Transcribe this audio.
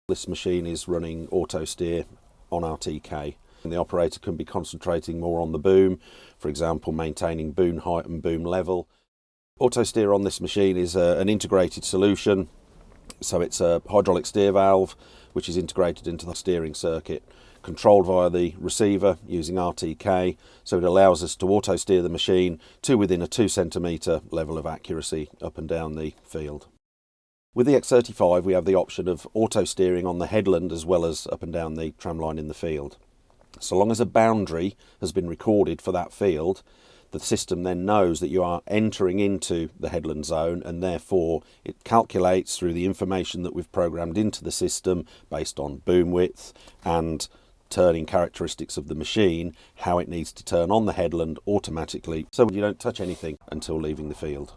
This machine is running auto steer on RTK. And the operator can be concentrating more on the boom, for example maintaining boom height and boom level. Auto steer on this machine is an integrated solution, so it's a hydraulic steer valve which is integrated into the steering circuit, controlled via the receiver using RTK, so it allows us to auto steer the machine to within a 2 centimetre level of accuracy up and down the field. With the X35 we have the option of auto steering on the headland as well as up and down the tramline in the field. So long as a boundary has been recorded for that field, the system then knows that you are entering into the headland zone, and therefore it calculates through the information that we've programmed into the system based on boom width and turning characteristics of the machine, how it needs to turn on the headland automatically, so you don't touch anything until leaving the field.